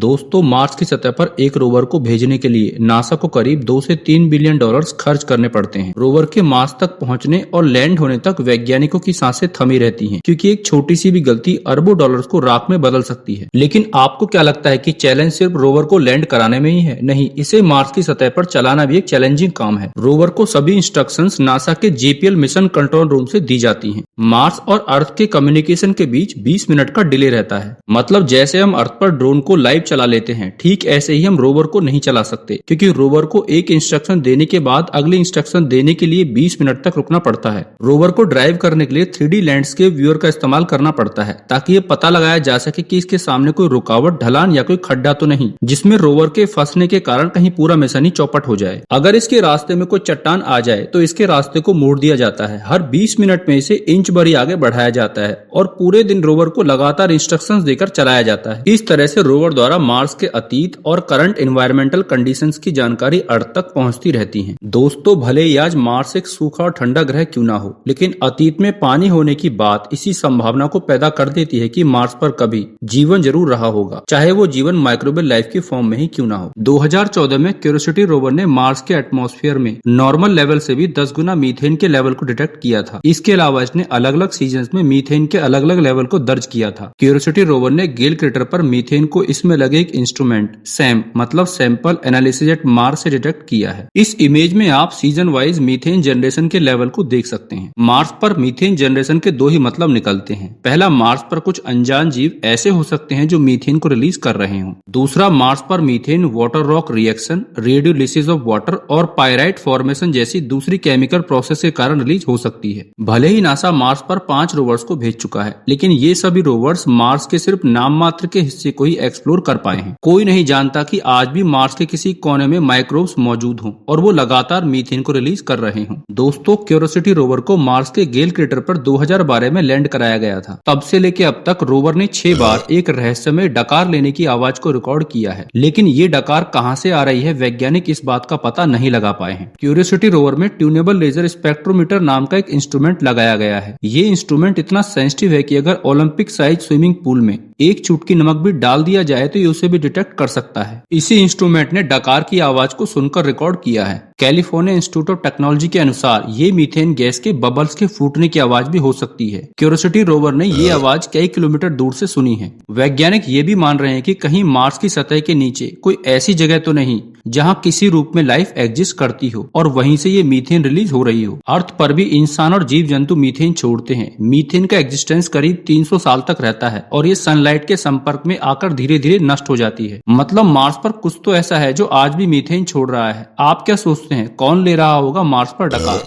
दोस्तों, मार्स की सतह पर एक रोवर को भेजने के लिए नासा को करीब 2 से 3 बिलियन डॉलर्स खर्च करने पड़ते हैं। रोवर के मार्स तक पहुंचने और लैंड होने तक वैज्ञानिकों की सांसें थमी रहती हैं, क्योंकि एक छोटी सी भी गलती अरबों डॉलर्स को राख में बदल सकती है। लेकिन आपको क्या लगता है कि चैलेंज सिर्फ रोवर को लैंड कराने में ही है? नहीं, इसे मार्स की सतह पर चलाना भी एक चैलेंजिंग काम है। रोवर को सभी इंस्ट्रक्शंस नासा के JPL मिशन कंट्रोल रूम से दी जाती हैं। मार्स और अर्थ के कम्युनिकेशन के बीच 20 मिनट का डिले रहता है। मतलब जैसे हम अर्थ पर ड्रोन को लाइव चला लेते हैं, ठीक ऐसे ही हम रोवर को नहीं चला सकते, क्योंकि रोवर को एक इंस्ट्रक्शन देने के बाद अगले इंस्ट्रक्शन देने के लिए 20 मिनट तक रुकना पड़ता है। रोवर को ड्राइव करने के लिए 3D लैंडस्केप व्यूअर का इस्तेमाल करना पड़ता है, ताकि ये पता लगाया जा सके कि इसके सामने कोई रुकावट, ढलान या कोई खड्डा तो नहीं, जिसमें रोवर के फंसने के कारण कहीं पूरा मिशन ही चौपट हो जाए। अगर इसके रास्ते में कोई चट्टान आ जाए तो इसके रास्ते को मोड़ दिया जाता है। हर 20 मिनट में इसे इंच भर ही आगे बढ़ाया जाता है और पूरे दिन रोवर को लगातार इंस्ट्रक्शंस देकर चलाया जाता है। इस तरह से रोवर द्वारा मार्स के अतीत और करंट एनवायरमेंटल कंडीशंस की जानकारी अर्थ तक पहुंचती रहती है। दोस्तों, भले ही आज मार्स एक सूखा और ठंडा ग्रह क्यों ना हो, लेकिन अतीत में पानी होने की बात इसी संभावना को पैदा कर देती है कि मार्स पर कभी जीवन जरूर रहा होगा, चाहे वो जीवन माइक्रोबियल लाइफ की फॉर्म में ही क्यों ना हो। 2014 में क्यूरियोसिटी रोवर ने मार्स के एटमॉस्फेयर में नॉर्मल लेवल से भी 10 गुना मीथेन के लेवल को डिटेक्ट किया था। इसके अलावा इसने अलग अलग सीजन्स में मीथेन के अलग अलग लेवल को दर्ज किया था। क्यूरियोसिटी रोवर ने गेल क्रेटर पर मीथेन को इसमें लगे एक इंस्ट्रूमेंट सैम मतलब सैंपल एनालिसिस एट मार्स से डिटेक्ट किया है। इस इमेज में आप सीजन वाइज मीथेन जनरेशन के लेवल को देख सकते हैं। मार्स पर मीथेन जनरेशन के दो ही मतलब निकलते हैं। पहला, मार्स पर कुछ अनजान जीव ऐसे हो सकते हैं जो मीथेन को रिलीज कर रहे हों। दूसरा, मार्स पर methane water rock reaction, radiolysis of water और पायराइट फॉर्मेशन जैसी दूसरी केमिकल प्रोसेस के कारण रिलीज हो सकती है। भले ही नासा मार्स पर 5 रोवर्स को भेज चुका है, लेकिन ये सभी रोवर्स मार्स के सिर्फ नाम मात्र के हिस्से को ही एक्सप्लोर कर पाए हैं। कोई नहीं जानता कि आज भी मार्स के किसी कोने में माइक्रोब्स मौजूद हों और वो लगातार मीथेन को रिलीज कर रहे हों। दोस्तों, क्यूरियोसिटी रोवर को मार्स के गेल क्रेटर पर 2012 में लैंड कराया गया था। तब से लेकर अब तक रोवर ने 6 बार एक रहस्यमय डकार लेने की आवाज को रिकॉर्ड किया है, लेकिन ये डकार कहां से आ रही है, वैज्ञानिक इस बात का पता नहीं लगा पाए हैं। क्यूरियोसिटी रोवर में ट्यूनेबल लेजर स्पेक्ट्रोमीटर नाम का एक इंस्ट्रूमेंट लगाया गया है। ये इंस्ट्रूमेंट इतना सेंसिटिव है कि अगर ओलंपिक साइज स्विमिंग पूल में एक चुटकी नमक भी डाल दिया जाए तो ये उसे भी डिटेक्ट कर सकता है। इसी इंस्ट्रूमेंट ने डकार की आवाज को सुनकर रिकॉर्ड किया है। कैलिफोर्निया इंस्टीट्यूट ऑफ टेक्नोलॉजी के अनुसार ये मीथेन गैस के बबल्स के फूटने की आवाज भी हो सकती है। क्यूरियोसिटी रोवर ने ये आवाज कई किलोमीटर दूर से सुनी है। वैज्ञानिक ये भी मान रहे हैं कि कहीं मार्स की सतह के नीचे कोई ऐसी जगह तो नहीं जहां किसी रूप में लाइफ एग्जिस्ट करती हो और वहीं से ये मीथेन रिलीज हो रही हो। अर्थ पर भी इंसान और जीव जंतु मीथेन छोड़ते हैं। मीथेन का एग्जिस्टेंस करीब 300 साल तक रहता है और ये सनलाइट के संपर्क में आकर धीरे धीरे नष्ट हो जाती है। मतलब मार्स पर कुछ तो ऐसा है जो आज भी मीथेन छोड़ रहा है। आप क्या सोचते हैं, कौन ले रहा होगा मार्स पर डकार?